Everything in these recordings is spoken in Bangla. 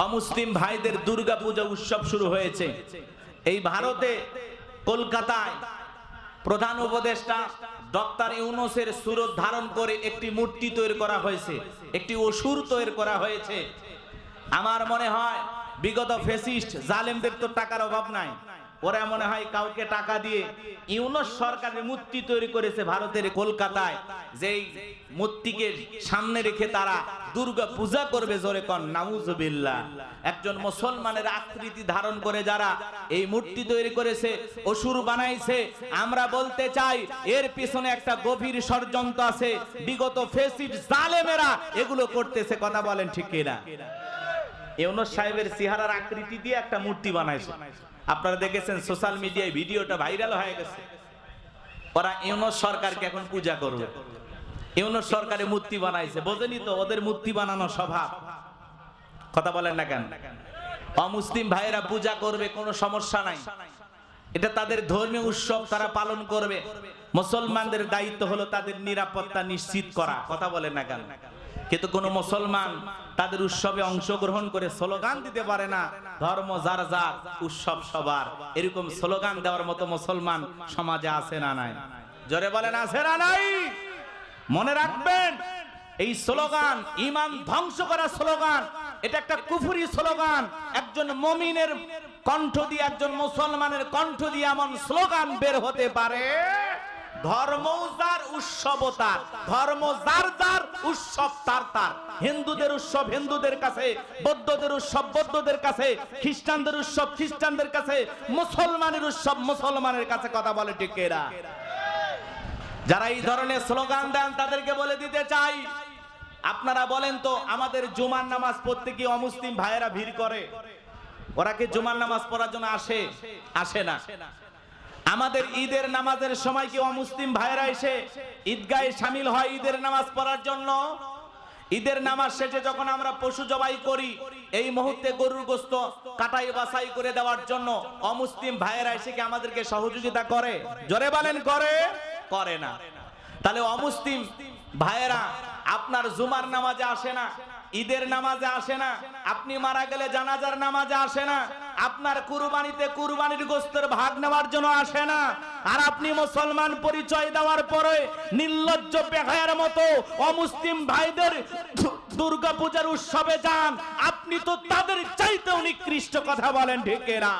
অমুসলিম ভাইদের দুর্গা পূজা উৎসব শুরু হয়েছে। এই ভারতে কলকাতায় প্রধান উপদেষ্টা ডক্টর ইউনূসের সুরত ধারণ করে একটি মূর্তি তৈরি করা হয়েছে, একটি অসুর তৈরি করা হয়েছে। আমার মনে হয় বিগত ফ্যাসিস্ট জালেমদের তো টাকার অভাব নাই, ওরা মনে হয় কাউকে টাকা দিয়ে ইউনূস সরকারের মূর্তি তৈরি করেছে ভারতের কলকাতায়, যেই মূর্তিকে সামনে রেখে তারা দুর্গা পূজা করবে। জোরে কোন নাউজুবিল্লাহ। একজন মুসলমানের আকৃতি ধারণ করে যারা এই মূর্তি তৈরি করেছে, অসুর বানাইছে, আমরা বলতে চাই এর পিছনে একটা গভীর ষড়যন্ত্র আছে। বিগত ফ্যাসিস্ট জালেমেরা এগুলো করতেছে। কথা বলেন ঠিক কিনা? ইউনূস সাহেবের চেহারার আকৃতি দিয়ে একটা মূর্তি বানাইছে, আপনারা দেখেছেন সোশ্যাল মিডিয়ায়, ভিডিওটা ভাইরাল হয়ে গেছে। ওরা ইউনূস সরকারকে এখন পূজা করবে। ইউনূস সরকারের মূর্তি বানাইছে, বোঝেনি তো ওদের মূর্তি বানানো স্বভাব। কথা বলেন না কেন? অমুসলিম ভাইয়েরা পূজা করবে, কোনো সমস্যা নাই, এটা তাদের ধর্মীয় উৎসব, তারা পালন করবে। মুসলমানদের দায়িত্ব হলো তাদের নিরাপত্তা নিশ্চিত করা। কথা বলেন না কেন? কিন্তু কোন মুসলমান তাদের উৎসবে অংশগ্রহণ করে স্লোগান দিতে পারে না, ধর্ম যার যার, উৎসব সবার। এরকম স্লোগান দেওয়ার মতো মুসলমান সমাজে আছে না নাই? জোরে বলেন আছে না নাই? মনে রাখবেন, এই স্লোগান ঈমান ধ্বংস করা স্লোগান, এটা একটা কুফরি স্লোগান। একজন মুমিনের কণ্ঠ দিয়ে, একজন মুসলমানের কণ্ঠ দিয়ে এমন স্লোগান বের হতে পারে, ধর্ম যার উৎসব তার, ধর্ম যার যার, উৎসব তার তার। হিন্দুদের উৎসব হিন্দুদের কাছে, বৌদ্ধদের উৎসব বৌদ্ধদের কাছে, খ্রিস্টানদের উৎসব খ্রিস্টানদের কাছে, মুসলমানের উৎসব মুসলমানের কাছে। কথা বলে ঠিক এরা? যারা এই ধরনের স্লোগান দেন তাদেরকে বলে দিতে চাই, আপনারা বলেন তো, আমাদের জুমার নামাজ পড়তে কি অমুসলিম ভাইয়েরা ভিড় করে? ওরা কি জুমার নামাজ পড়ার জন্য আসে? আসে না। আমাদের ঈদের নামাজের সময় কি অমুসলিম ভাইয়েরা এসে ঈদগাহে শামিল হয় ঈদের নামাজ পড়ার জন্য? ঈদের নামাজ শেষে যখন আমরা পশু জবাই করি, এই মুহূর্তে গরুর গোশত কাটাই বাছাই করে দেওয়ার জন্য অমুসলিম ভাইয়েরা এসে কি আমাদেরকে সহযোগিতা করে? জোরে বলেন করে? করে না। তাহলে অমুসলিম ভাইয়েরা আপনার জুমার নামাজে আসে না, ঈদের নামাজে আসে না, আপনি মারা গেলে জানাজার নামাজে আসে না, আপনার কুরবানিতে কুরবানির গোশতের ভাগ নেওয়ার জন্য আসে না। আর আপনি মুসলমান পরিচয় দেওয়ার পরে নির্লজ্জ বেহায়ার মতো অমুসলিম ভাইদের দুর্গা পূজার উৎসবে যান। আপনি তো তাদের চাইতেও নিকৃষ্ট। কথা বলেন ঠিক না?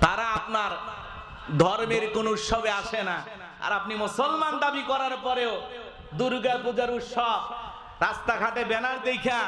তারা আপনার ধর্মের কোন উৎসবে আসে না, আর আপনি মুসলমান দাবি করার পরেও দুর্গা পূজার উৎসব রাস্তাঘাটে ব্যানার দেখা